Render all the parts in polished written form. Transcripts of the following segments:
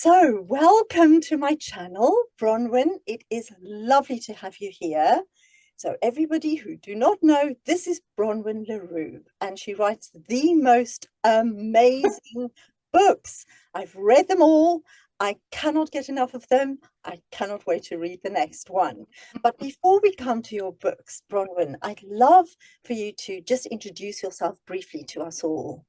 So, welcome to my channel, Bronwyn. It is lovely to have you here. So, everybody who do not know, this is Bronwyn Leroux, and she writes the most amazing books. I've read them all. I cannot get enough of them. I cannot wait to read the next one. But before we come to your books, Bronwyn, I'd love for you to just introduce yourself briefly to us all.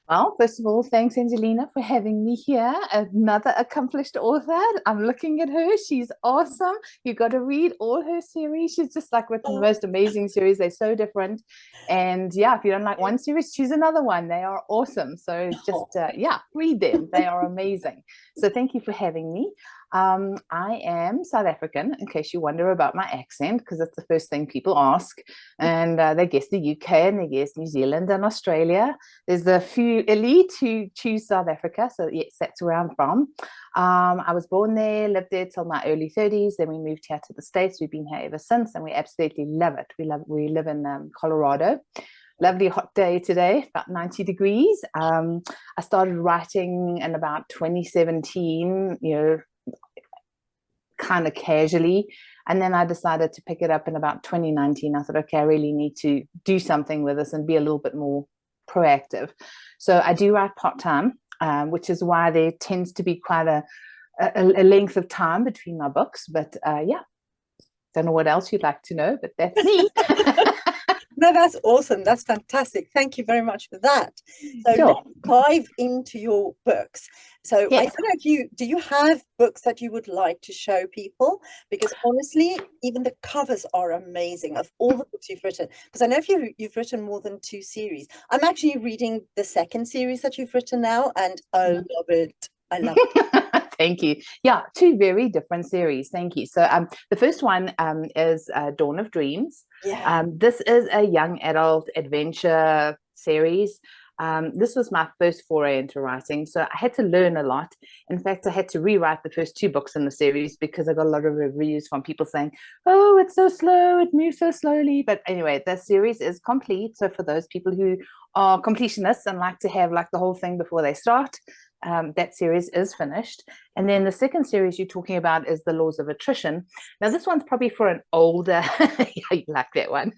Well, first of all, thanks, Angelina, for having me here. Another accomplished author. I'm looking at her. She's awesome. You got to read all her series. She's just like written the most amazing series. They're so different. And yeah, if you don't like one series, choose another one. They are awesome. So just, yeah, read them. They are amazing. So thank you for having me. I am South African, in case you wonder about my accent, because that's the first thing people ask. And they guess the UK and they guess New Zealand and Australia. There's a few elite who choose South Africa. So yes, that's where I'm from. I was born there, lived there till my early 30s. Then we moved here to the States. We've been here ever since, and we absolutely love it. We live in Colorado. Lovely hot day today, about 90 degrees. I started writing in about 2017, kind of casually, and then I decided to pick it up in about 2019. I thought, okay, I really need to do something with this and be a little bit more proactive. So I do write part-time, which is why there tends to be quite a length of time between my books. But yeah, don't know what else you'd like to know, but that's me. No, that's awesome. That's fantastic. Thank you very much for that. So Sure. let's dive into your books. So Yes. I don't know do you have books that you would like to show people? Because honestly, even the covers are amazing of all the books you've written. Because I know you've written more than 2 series. I'm actually reading the second series that you've written now, and I love it. I love it. Thank you. Yeah, 2 very different series. Thank you. So the first one is Dawn of Dreams. Yeah. This is a young adult adventure series. This was my first foray into writing, so I had to learn a lot. In fact, I had to rewrite the first 2 books in the series because I got a lot of reviews from people saying, oh, it's so slow, it moves so slowly. But anyway, the series is complete. So for those people who are completionists and like to have like the whole thing before they start, that series is finished. And then the second series you're talking about is The Laws of Attrition. Now, this one's probably for an older, yeah, you like that one.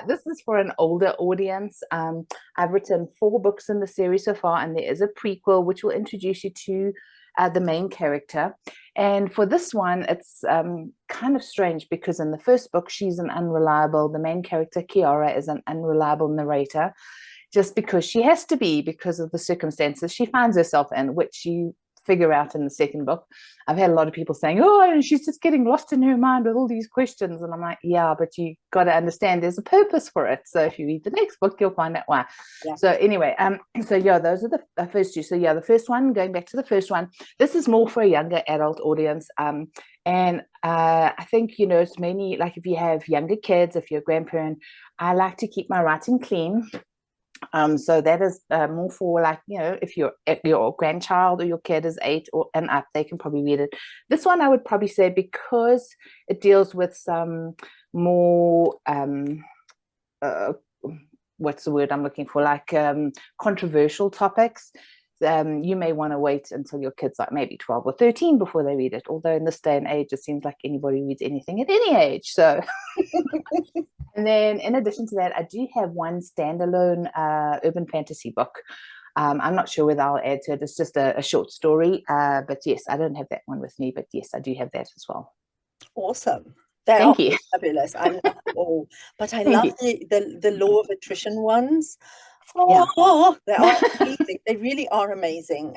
This is for an older audience. I've written 4 books in the series so far, and there is a prequel which will introduce you to the main character. And for this one, it's kind of strange because in the first book, she's the main character, Kiara, is an unreliable narrator, just because she has to be because of the circumstances she finds herself in, which you figure out in the second book. I've had a lot of people saying, oh, she's just getting lost in her mind with all these questions. And I'm like, yeah, but you got to understand there's a purpose for it. So if you read the next book, you'll find out why. Yeah. So anyway, so yeah, those are the first 2. So yeah, the first one, going back to the first one, this is more for a younger adult audience. And I think, it's mainly like if you have younger kids, if you're a grandparent, I like to keep my writing clean. So that is more for like, if your grandchild or your kid is 8 and up, they can probably read it. This one I would probably say, because it deals with some more what's the word I'm looking for, like controversial topics. You may want to wait until your kid's like maybe 12 or 13 before they read it, although in this day and age it seems like anybody reads anything at any age. So and then in addition to that, I do have one standalone urban fantasy book. I'm not sure whether I'll add to it. It's just a short story, but yes, I don't have that one with me, but yes, I do have that as well. Awesome. Thank you. Fabulous. I love them all. But I Thank love the law of attrition ones. Oh, yeah. They are amazing. They really are amazing.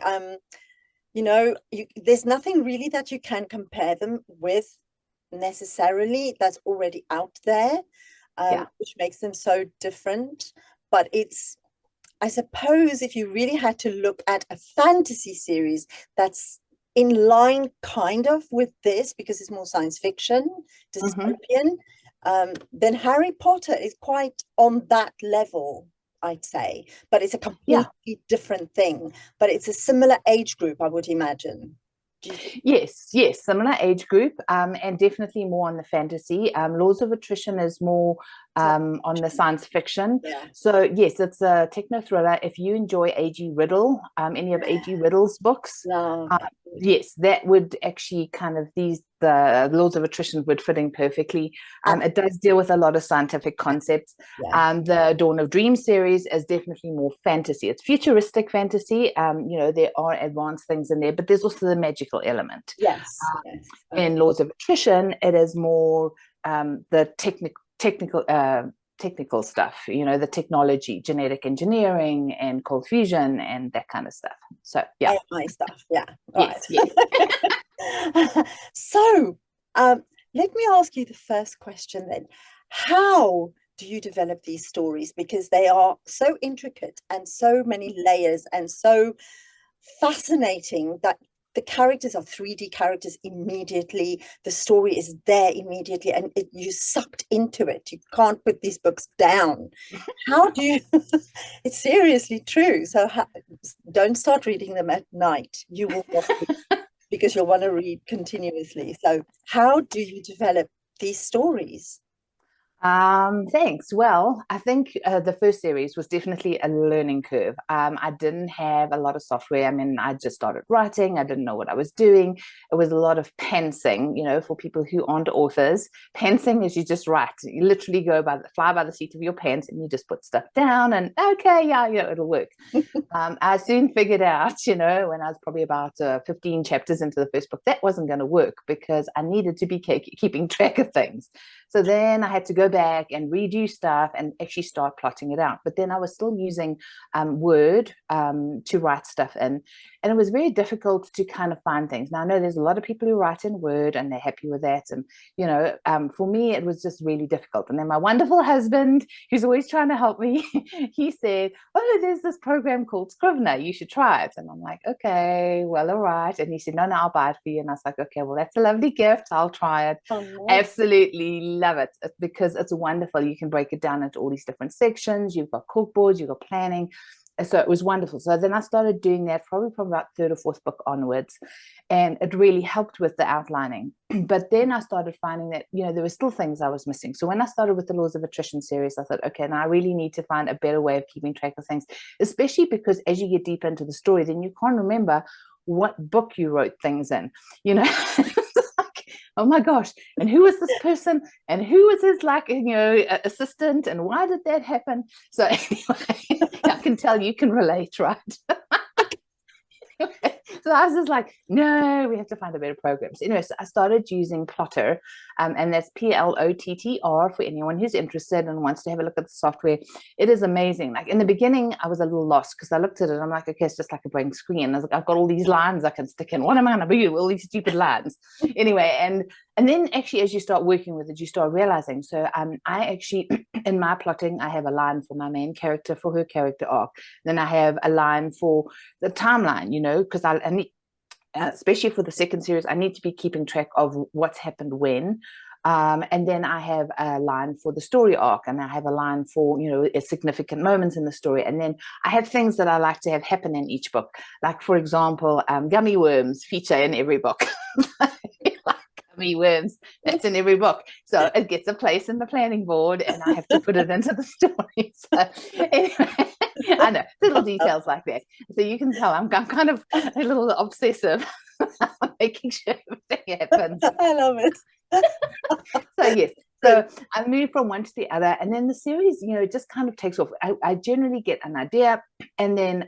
There's nothing really that you can compare them with necessarily that's already out there, which makes them so different. But I suppose if you really had to look at a fantasy series that's in line kind of with this, because it's more science fiction, dystopian, then Harry Potter is quite on that level, I'd say. But it's a completely different thing. But it's a similar age group, I would imagine. Yes, similar age group, and definitely more on the fantasy. Laws of Attrition is more on the science fiction. Yeah. So yes, it's a techno-thriller. If you enjoy A.G. Riddle, any of A.G. Riddle's books, No. yes, that would actually kind of the laws of attrition would fit in perfectly. It does deal with a lot of scientific concepts. Yeah. The Dawn of Dreams series is definitely more fantasy. It's futuristic fantasy. There are advanced things in there, but there's also the magical element. Yes. In Laws of Attrition, it is more the technical stuff, the technology, genetic engineering and cold fusion and that kind of stuff. So yeah. AI stuff. Yeah. Yes, Right. Yes. So let me ask you the first question then. How do you develop these stories? Because they are so intricate and so many layers and so fascinating that the characters are 3D characters immediately. The story is there immediately, and you're sucked into it. You can't put these books down. How do you? It's seriously true. So don't start reading them at night. You will not, because you'll want to read continuously. So how do you develop these stories? Thanks. Well, I think the first series was definitely a learning curve. I didn't have a lot of software. I mean, I just started writing. I didn't know what I was doing. It was a lot of pantsing, for people who aren't authors. Pantsing is you just write. You literally fly by the seat of your pants and you just put stuff down and okay, yeah, it'll work. I soon figured out, when I was probably about 15 chapters into the first book, that wasn't going to work because I needed to be keeping track of things. So then I had to go back and redo stuff and actually start plotting it out. But then I was still using Word to write stuff in. And it was very difficult to kind of find things. Now, I know there's a lot of people who write in Word and they're happy with that. And, for me, it was just really difficult. And then my wonderful husband, who's always trying to help me, he said, oh, there's this program called Scrivener. You should try it. And I'm like, okay, well, all right. And he said, no, I'll buy it for you. And I was like, okay, well, that's a lovely gift. I'll try it. Oh, Absolutely love it because it's wonderful. You can break it down into all these different sections. You've got corkboards, you've got planning. So it was wonderful. So then I started doing that probably from about third or fourth book onwards. And it really helped with the outlining. But then I started finding that, there were still things I was missing. So when I started with the Laws of Attrition series, I thought, okay, now I really need to find a better way of keeping track of things, especially because as you get deeper into the story, then you can't remember what book you wrote things in, oh my gosh, and who is this person and who is his assistant and why did that happen? So anyway, I can tell you can relate, right? So I was just like, no, we have to find a better program. So anyway, so I started using Plotter, and that's Plottr for anyone who's interested and wants to have a look at the software. It is amazing. Like in the beginning, I was a little lost because I looked at it. I'm like, okay, it's just like a blank screen. I was like, I've got all these lines I can stick in. What am I going to do with all these stupid lines? Anyway, and then actually, as you start working with it, you start realizing. So I actually, in my plotting, I have a line for my main character for her character arc. Then I have a line for the timeline, because I need, especially for the second series, I need to be keeping track of what's happened when. And then I have a line for the story arc, and I have a line for, significant moments in the story. And then I have things that I like to have happen in each book. Like, for example, gummy worms feature in every book. Gummy worms, that's in every book. So it gets a place in the planning board, and I have to put it into the story. So anyway, I know, little details like that. So you can tell I'm kind of a little obsessive making sure everything happens. I love it. So yes, so I moved from one to the other, and then the series, it just kind of takes off. I generally get an idea, and then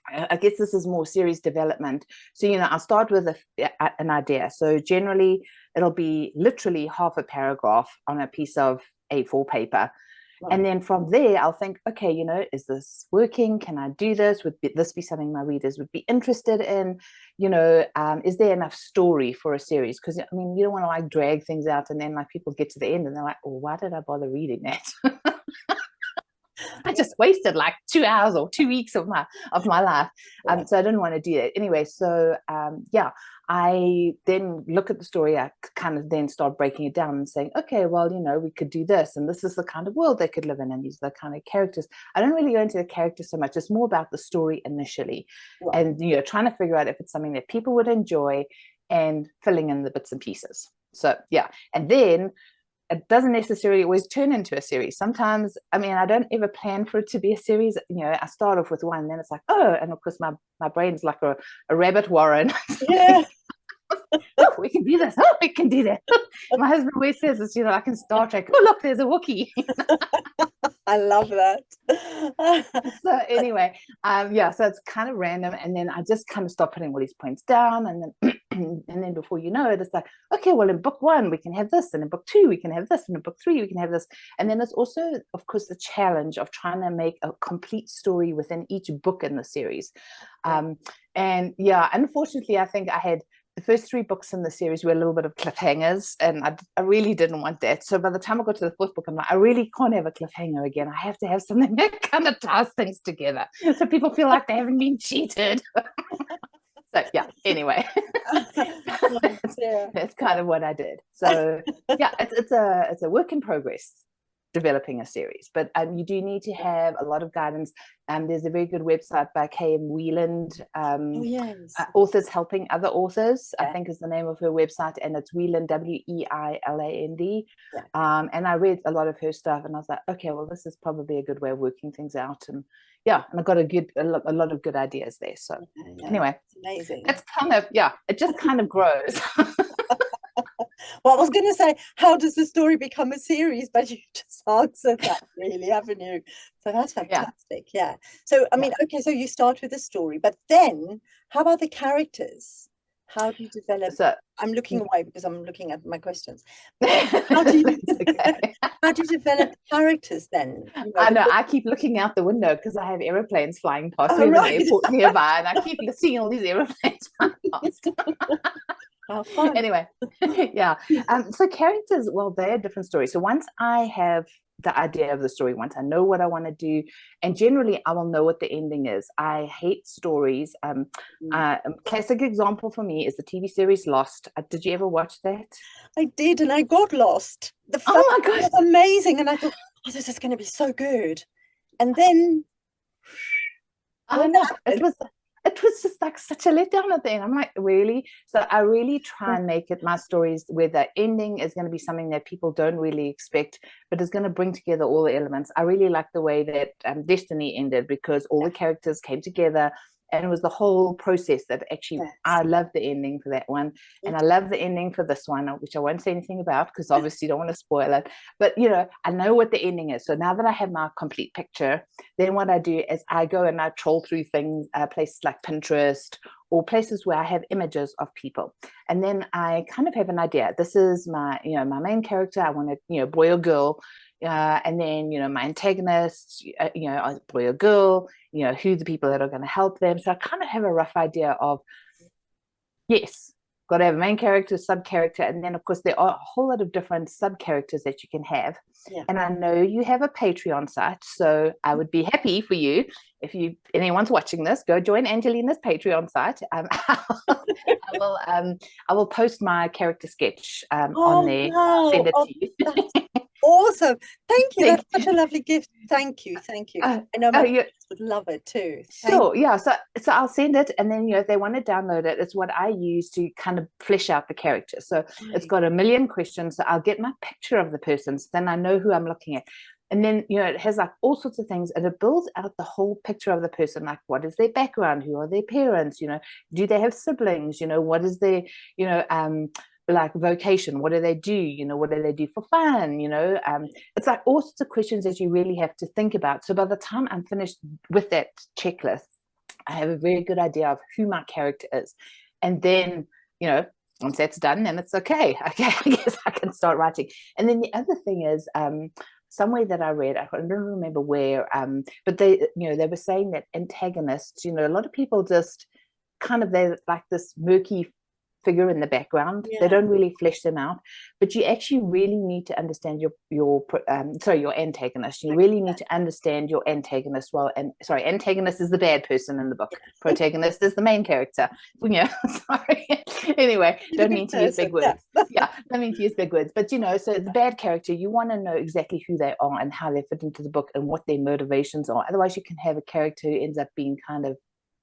I guess this is more series development. So, I'll start with an idea. So generally, it'll be literally half a paragraph on a piece of A4 paper. Right. And then from there, I'll think, okay, is this working? Can I do this? Would this be something my readers would be interested in? Is there enough story for a series? Because, you don't want to drag things out and then people get to the end and they're like, oh, why did I bother reading that? I just wasted 2 hours or 2 weeks of my life. So I didn't want to do that. Anyway, so I then look at the story. I kind of then start breaking it down and saying, okay, well, we could do this, and this is the kind of world they could live in, and these are the kind of characters. I don't really go into the characters so much. It's more about the story initially, and trying to figure out if it's something that people would enjoy and filling in the bits and pieces. So yeah, and then it doesn't necessarily always turn into a series. Sometimes, I mean, I don't ever plan for it to be a series. You know, I start off with one, and then it's like, oh, and of course my brain's like a rabbit warren. Yeah. Oh, we can do this. Oh, we can do that. My husband always says this, you know, like in Star Trek. Oh, look, there's a Wookiee. I love that. So anyway, yeah, so it's kind of random, and then I just kind of start putting all these points down, and then and then before you know it, it's like, okay, well, in book 1 we can have this, and in book 2 we can have this, and in book 3 we can have this. And then it's also, of course, the challenge of trying to make a complete story within each book in the series. And yeah, unfortunately, I think I had the first 3 books in the series were a little bit of cliffhangers, and I really didn't want that. So by the time I got to the 4th book, I'm like, I really can't have a cliffhanger again. I have to have something that kind of ties things together, so people feel like they haven't been cheated. So yeah, anyway, that's kind of what I did. So yeah, it's a work in progress, developing a series, but you do need to have a lot of guidance. There's a very good website by K.M. Wieland, yes. Authors Helping Other Authors, I think is the name of her website, and it's Wieland, Weiland. And I read a lot of her stuff, and I was like, okay, well, this is probably a good way of working things out. And yeah, and I got a lot of good ideas there. So anyway, it's amazing. It's kind of, yeah, it just kind of grows. Well, I was going to say, how does the story become a series? But you just answered that, really, haven't you? So that's fantastic. Yeah. So, I mean, okay, so you start with the story, but then how about the characters? How do you develop? So, I'm looking away because I'm looking at my questions. How do you, how do you develop characters then? You know, I know, I keep looking out the window because I have aeroplanes flying past me, right. an airport nearby, and I keep seeing all these aeroplanes flying past. How fun. Anyway, yeah. So characters, well, they're different stories. So once I have the idea of the story, once I know what I want to do, and generally I will know what the ending is. I hate stories. A classic example for me is the TV series Lost. Did you ever watch that? I did, and I got lost. The first oh my gosh, was amazing, and I thought, oh, this is going to be so good. And then, I know it was just like such a letdown at the end. I'm like, really? So I really try and make it my stories where the ending is going to be something that people don't really expect, but is going to bring together all the elements. I really like the way that Destiny ended, because all the characters came together, and it was the whole process that actually, I love the ending for that one. And I love the ending for this one, which I won't say anything about because obviously you don't want to spoil it. But, you know, I know what the ending is. So now that I have my complete picture, then what I do is I go and I troll through things, places like Pinterest or places where I have images of people. And then I kind of have an idea. This is my, you know, my main character. I want a, boy or girl. And then, my antagonist, a boy or girl, who the people that are going to help them. So I kind of have a rough idea of, yes, got to have a main character, sub-character, and then, of course, there are a whole lot of different sub-characters that you can have. And I know you have a Patreon site, so I would be happy for you, if anyone's watching this, go join Angelina's Patreon site. I will post my character sketch on there. Wow. Send it to you. Awesome. Thank you. That's such a lovely gift. Thank you. I know my kids would love it too. Sure. Yeah. So I'll send it, and then if they want to download it, it's what I use to kind of flesh out the character. So it's got a million questions. So I'll get my picture of the person, so then I know who I'm looking at. And then, it has like all sorts of things, and it builds out the whole picture of the person. Like, what is their background? Who are their parents? Do they have siblings? What is their, like vocation? What do they do? What do they do for fun? It's like all sorts of questions that you really have to think about. So by the time I'm finished with that checklist, I have a very good idea of who my character is. And then, once that's done, then it's okay. I guess I can start writing. And then the other thing is, somewhere that I read, I don't remember where, but they were saying that antagonists, a lot of people just kind of, they're like this murky figure in the background. They don't really flesh them out, but you actually really need to understand your antagonist. You really need to understand your antagonist well. And antagonist is the bad person in the book. Protagonist is the main character. Sorry. Anyway, don't mean to use big words. Don't mean to use big words. But so the bad character, you want to know exactly who they are and how they fit into the book and what their motivations are. Otherwise, you can have a character who ends up being kind of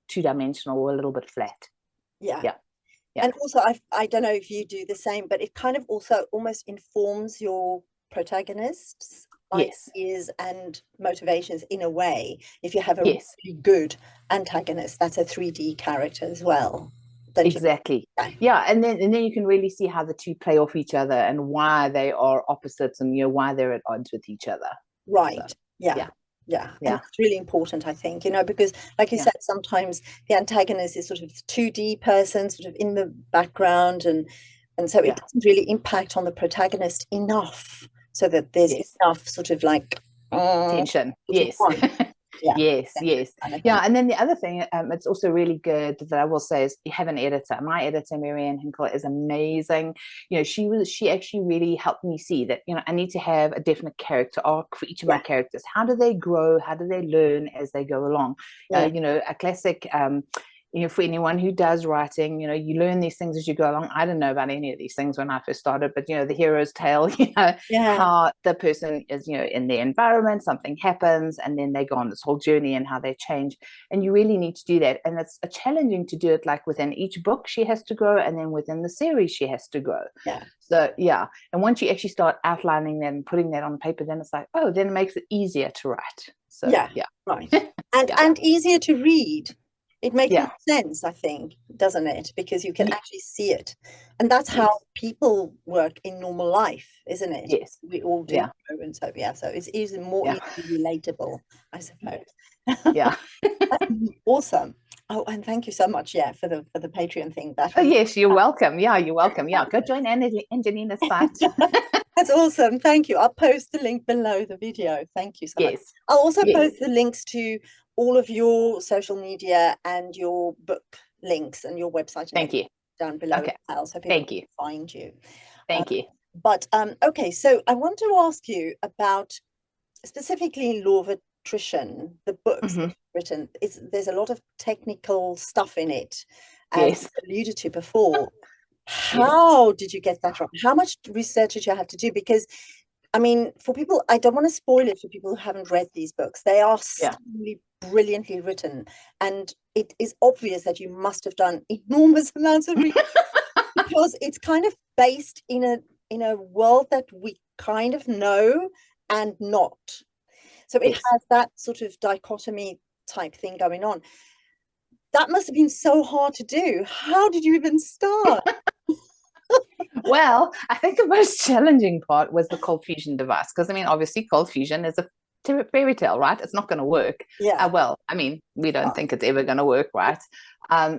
two-dimensional or a little bit flat. Yeah. And also, I don't know if you do the same, but it kind of also almost informs your protagonists, Yes. ideas and motivations in a way. If you have a Yes. really good antagonist, that's a 3D character as well. Don't Exactly. you? Yeah, and then you can really see how the two play off each other and why they are opposites and why they're at odds with each other. Right. So, Yeah. Yeah. And it's really important, I think, because like you said, sometimes the antagonist is sort of 2D person, sort of in the background, and so it doesn't really impact on the protagonist enough so that there's enough sort of like tension. Yes. Yes. And then the other thing, it's also really good that I will say is you have an editor. My editor, Marianne Hinkle, is amazing. She actually really helped me see that I need to have a definite character arc for each of my characters. How do they grow? How do they learn as they go along? A classic for anyone who does writing, you learn these things as you go along. I didn't know about any of these things when I first started, but the hero's tale, how the person is, in their environment, something happens, and then they go on this whole journey and how they change. And you really need to do that. And it's challenging to do it like within each book she has to grow, and then within the series she has to grow. So and once you actually start outlining that and putting that on paper, then it's like, oh, then it makes it easier to write. So right. And easier to read. It makes more sense, I think, doesn't it? Because you can actually see it. And that's how people work in normal life, isn't it? Yes. We all do. And so, so it's easily more easily relatable, I suppose. Awesome. Oh, and thank you so much, for the Patreon thing. Yes, you're welcome. You're welcome. Go join Angelina's site. That's awesome. Thank you. I'll post the link below the video. Thank you so much. I'll also post the links to all of your social media and your book links and your website. Thank you. Down below as well, so people can find you. Thank you. But okay, so I want to ask you about specifically Law of Attrition, the books that you've written. There's a lot of technical stuff in it, as alluded to before. How did you get that from? How much research did you have to do? Because I mean, for people, I don't want to spoil it for people who haven't read these books. They are really brilliantly written, and it is obvious that you must have done enormous amounts of research because it's kind of based in a world that we kind of know and not. So it has that sort of dichotomy type thing going on. That must have been so hard to do. How did you even start? Well, I think the most challenging part was the cold fusion device, because I mean, obviously, cold fusion is a fairy tale, right? It's not going to work. Well, I mean, we don't think it's ever going to work, right?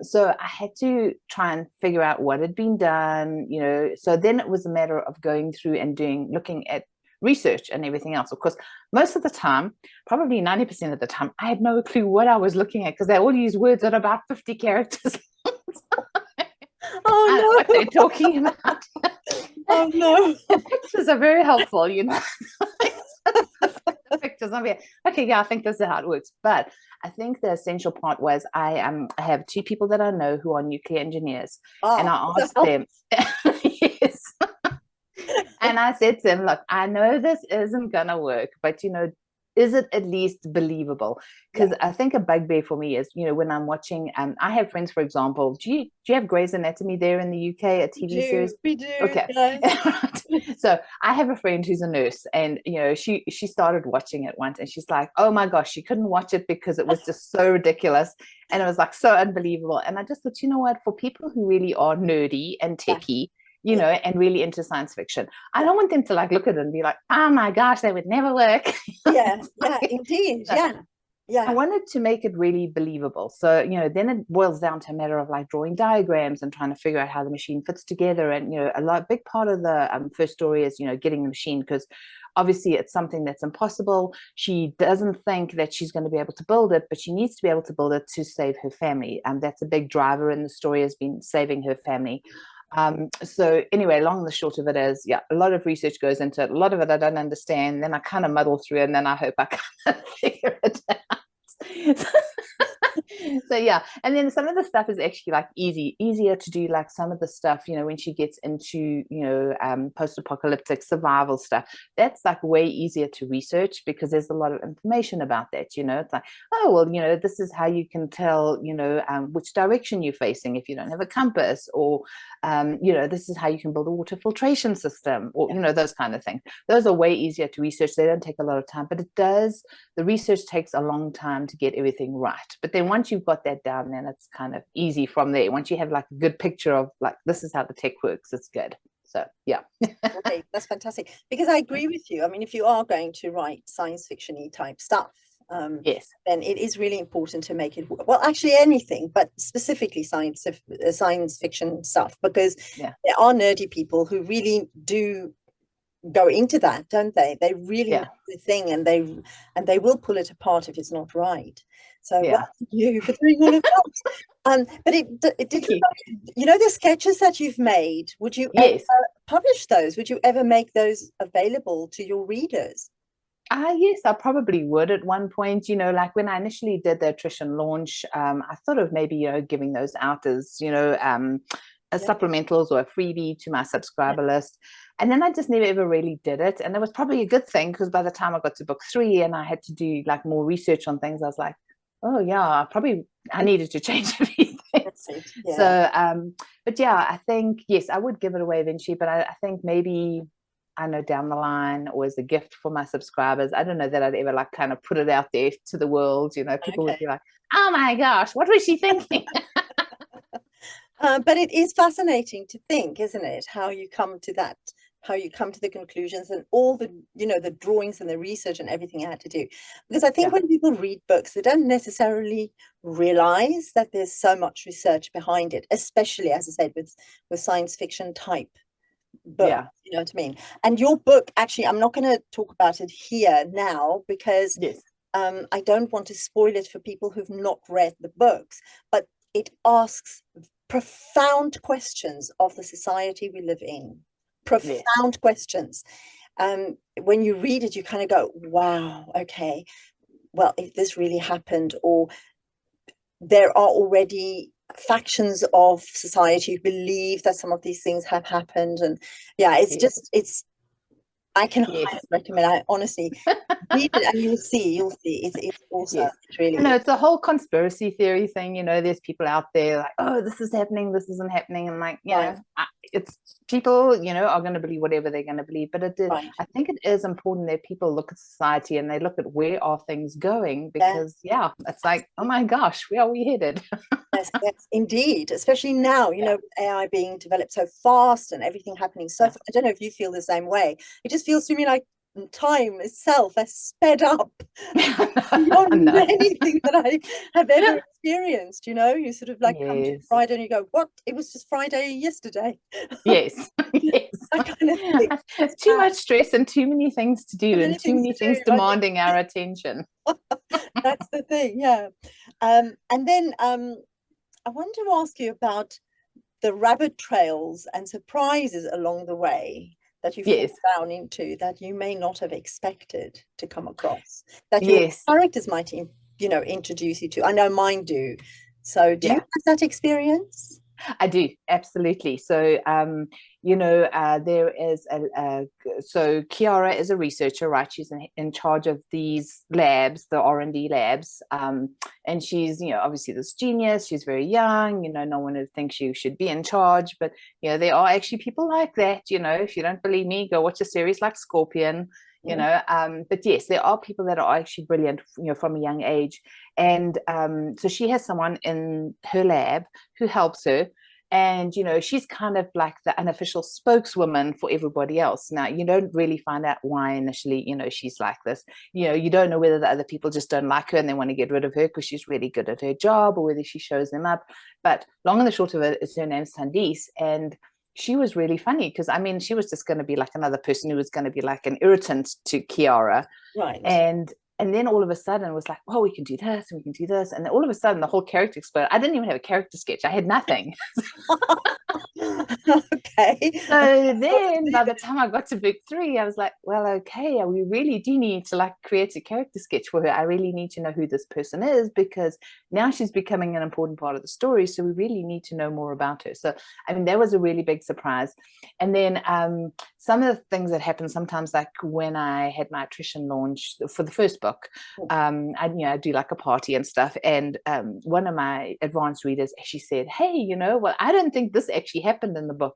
So I had to try and figure out what had been done, So then it was a matter of going through and looking at research and everything else. Of course, most of the time, probably 90% of the time, I had no clue what I was looking at because they all use words that are about 50 characters. Oh no! What they're talking about. Oh no! The pictures are very helpful, The pictures. I think this is how it works. But I think the essential part was I have two people that I know who are nuclear engineers, and I asked them. Yes. And I said to them, look, I know this isn't gonna work, but is it at least believable? Because I think a bugbear for me is, when I'm watching, I have friends, for example, do you have Grey's Anatomy there in the UK, a TV series? We do. Okay. So I have a friend who's a nurse, and she started watching it once, and she's like, oh my gosh, she couldn't watch it because it was just so ridiculous, and it was like so unbelievable. And I just thought, what, for people who really are nerdy and techie, and really into science fiction, I don't want them to look at it and be like, oh my gosh, that would never work. Indeed. I wanted to make it really believable. So, then it boils down to a matter of drawing diagrams and trying to figure out how the machine fits together. And, big part of the first story is, getting the machine, because obviously it's something that's impossible. She doesn't think that she's going to be able to build it, but she needs to be able to build it to save her family. And that's a big driver in the story, has been saving her family. So anyway, long and the short of it is, a lot of research goes into it. A lot of it I don't understand. Then I kind of muddle through, and then I hope I kind of figure it out. So yeah, and then some of the stuff is actually like easier to do, like some of the stuff, when she gets into, post-apocalyptic survival stuff, that's like way easier to research because there's a lot of information about that. It's like, oh well, this is how you can tell, which direction you're facing if you don't have a compass, or this is how you can build a water filtration system, or those kind of things. Those are way easier to research. They don't take a lot of time, but the research takes a long time to get everything right. But then once you've got that down, then it's kind of easy from there. Once you have like a good picture of like, this is how the tech works, it's good. So yeah. Okay, that's fantastic. Because I agree with you. I mean, if you are going to write science fiction-y type stuff, yes, then it is really important to make it, well, actually anything, but specifically science fiction stuff, because there are nerdy people who really do go into that, don't they? They really know the thing, and they will pull it apart if it's not right. So well, you for doing all of that. But it did, the sketches that you've made, would you ever publish those? Would you ever make those available to your readers? Yes, I probably would at one point. Like when I initially did the attrition launch, I thought of maybe giving those out as as supplementals or a freebie to my subscriber list. And then I just never ever really did it. And it was probably a good thing, because by the time I got to book 3 and I had to do like more research on things, I was like, oh yeah, I needed to change everything. So but yeah, I think yes, I would give it away eventually, but I think maybe, I know, down the line, or as a gift for my subscribers. I don't know that I'd ever like kind of put it out there to the world. People would be like, oh my gosh, what was she thinking? But it is fascinating to think, isn't it, how you come to the conclusions, and all the the drawings and the research and everything I had to do. Because I think when people read books, they don't necessarily realize that there's so much research behind it, especially, as I said, with science fiction type book. You know what I mean? And your book, actually, I'm not going to talk about it here now, because I don't want to spoil it for people who've not read the books, but it asks profound questions of the society we live in. Profound questions. When you read it, you kind of go, wow, okay, well, if this really happened, or there are already factions of society who believe that some of these things have happened. And it's I can highly recommend. I honestly read it, and you'll see. It's awesome. It really is. It's a whole conspiracy theory thing. There's people out there like, oh, this is happening, this isn't happening, and like, it's people, are going to believe whatever they're going to believe. But I think it is important that people look at society and they look at where are things going, because it's like, oh my gosh, where are we headed? Yes, indeed. Especially now, AI being developed so fast and everything happening so fast. I don't know if you feel the same way. It just feels to me like time itself has sped up beyond anything that I have ever experienced. You sort of like come to Friday and you go, what? It was just Friday yesterday. Yes. That kind of thing. It's too much stress and too many things to do, and too many things demanding our attention. That's the thing, and then I want to ask you about the rabbit trails and surprises along the way that you fall down into, that you may not have expected to come across, that your characters might, introduce you to. I know mine do. So do you have that experience? I do, absolutely. So, there is so Kiara is a researcher, right? She's in charge of these labs, the R&D labs, and she's, obviously this genius. She's very young. No one would think she should be in charge, but there are actually people like that. If you don't believe me, go watch a series like Scorpion. But yes, there are people that are actually brilliant, from a young age. And so she has someone in her lab who helps her. And, she's kind of like the unofficial spokeswoman for everybody else. Now, you don't really find out why initially, she's like this. You don't know whether the other people just don't like her and they want to get rid of her because she's really good at her job, or whether she shows them up. But long and the short of it is, her name's Sandise. And she was really funny, because she was just going to be like another person who was going to be like an irritant to Kiara. Right. And then all of a sudden it was like, well, we can do this and we can do this. And then all of a sudden the whole character exploded. I didn't even have a character sketch. I had nothing. Okay. So then by the time I got to book three, I was like, well, okay, we really do need to like create a character sketch for her. I really need to know who this person is because now she's becoming an important part of the story. So we really need to know more about her. So, I mean, that was a really big surprise. And then some of the things that happened sometimes, like when I had my attrition launch for the first book, I do like a party and stuff. And one of my advanced readers actually said, hey, well, I don't think this actually happened in the book.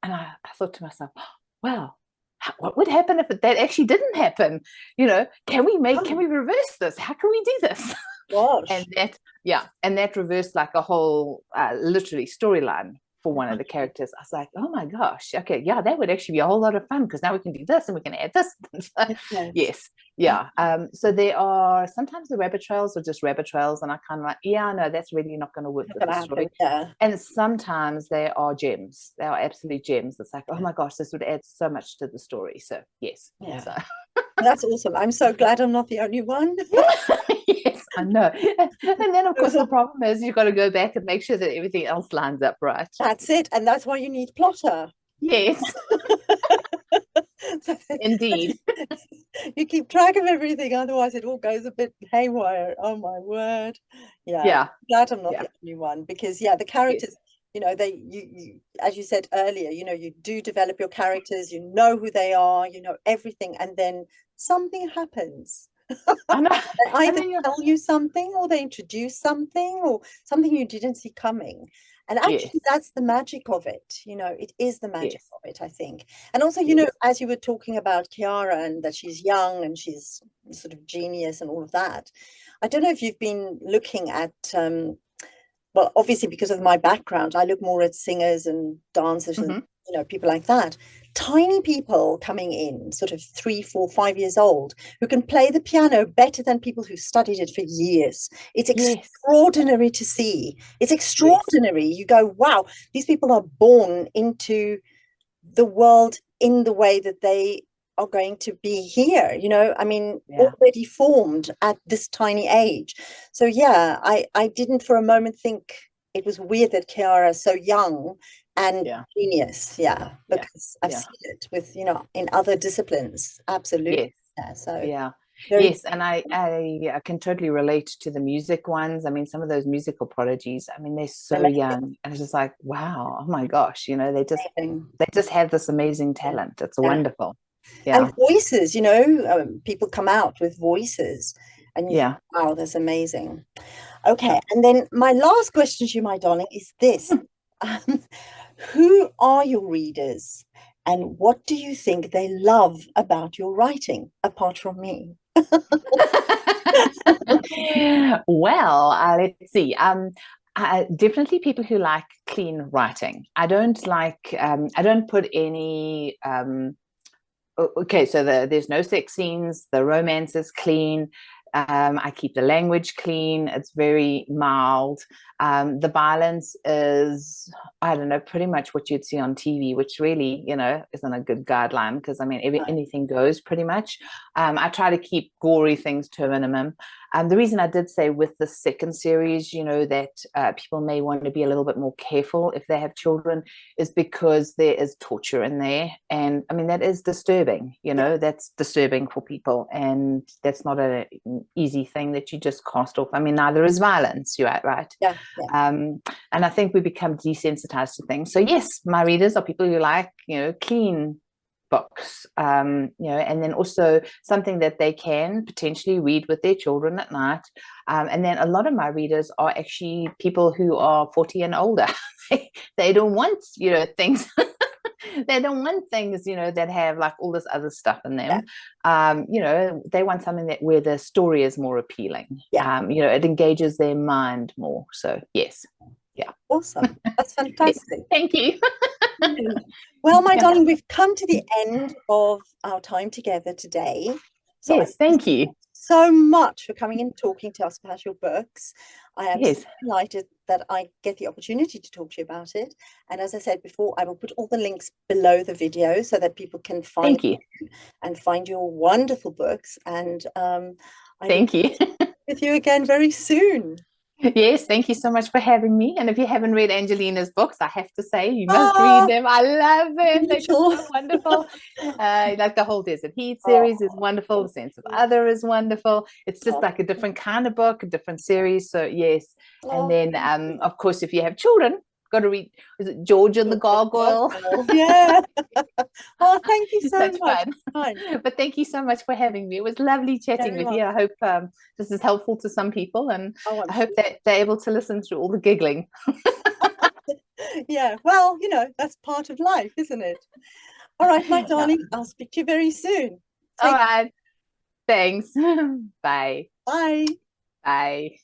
And I thought to myself, well, what would happen if that actually didn't happen? Can we reverse this? How can we do this? Gosh. And that reversed like a whole literally storyline for one of the characters. I was like, oh my gosh, okay, yeah, that would actually be a whole lot of fun because now we can do this and we can add this. Yes, yeah. So there are sometimes the rabbit trails are just rabbit trails, and I kind of like, yeah, no, that's really not going to work with the story. Yeah. And sometimes they are gems. They are absolute gems. It's like, oh my gosh, this would add so much to the story. So yes, yeah. So. That's awesome. I'm so glad I'm not the only one. Yes, I know. And then, of course, the problem is you've got to go back and make sure that everything else lines up right. That's it. And that's why you need plotter. Yes. Indeed. You keep track of everything, otherwise it all goes a bit haywire. Oh my word. Yeah. Glad I'm not the only one because the characters, you as you said earlier, you do develop your characters, you know who they are, you know everything, and then something happens. I know. They either tell you something or they introduce something or something you didn't see coming. And actually, that's the magic of it. It is the magic of it, I think. And also, as you were talking about Kiara and that she's young and she's sort of genius and all of that. I don't know if you've been looking at, well, obviously, because of my background, I look more at singers and dancers and, people like that. Tiny people coming in, sort of 3, 4, 5 years old, who can play the piano better than people who studied it for years. It's extraordinary to see. It's extraordinary. You go, wow, these people are born into the world in the way that they are going to be here, already formed at this tiny age. So I didn't for a moment think it was weird that Kiara is so young and genius, because I've seen it with, in other disciplines. Absolutely. Yes, and I can totally relate to the music ones. I mean, some of those musical prodigies, I mean, they're so young, and it's just like, wow, oh my gosh, they just have this amazing talent. It's wonderful. And voices, people come out with voices, and you think, wow, that's amazing. Okay, and then my last question to you, my darling, is this. Who are your readers and what do you think they love about your writing, apart from me? Well, let's see. Definitely people who like clean writing. I don't put any, okay, so there's no sex scenes, the romance is clean. I keep the language clean. It's very mild. The violence is, I don't know, pretty much what you'd see on TV, which really, isn't a good guideline because, I mean, anything goes pretty much. I try to keep gory things to a minimum. The reason I did say with the second series, that people may want to be a little bit more careful if they have children is because there is torture in there. And I mean, that is disturbing, that's disturbing for people. And that's not an easy thing that you just cast off. I mean, neither is violence, you're right? Yeah. And I think we become desensitized to things. So yes, my readers are people who like, clean books, and then also something that they can potentially read with their children at night. And then a lot of my readers are actually people who are 40 and older. They don't want, things. They don't want things, that have like all this other stuff in them. They want something where the story is more appealing. It engages their mind more. So yes. Yeah. Awesome. That's fantastic. Thank you. Well, my darling, we've come to the end of our time together today. So yes, thank you so much for coming and talking to us about your books. I am so delighted that I get the opportunity to talk to you about it. And as I said before, I will put all the links below the video so that people can find you and find your wonderful books. And thank you. With you again very soon. Yes, thank you so much for having me. And if you haven't read Angelina's books, I have to say you must read Ah, them. I love them. They're just beautiful. so wonderful. Like the whole Desert Heat Oh, series is wonderful. The thank Sense of you. Other is wonderful. It's just Oh, like a different kind of book, a different series. So yes. And oh, then thank you. of course, if you have children, got to read, is it George and the Gargoyle? Yeah. Oh, thank you so Such much. fun. Fine. But thank you so much for having me. It was lovely chatting Very with you. much. I hope this is helpful to some people, and Oh, I'm I hope sure. that they're able to listen through all the giggling. Yeah. Well, that's part of life, isn't it? All right, my Yeah. darling. I'll speak to you very soon. All Take right. Thanks. Bye. Bye. Bye.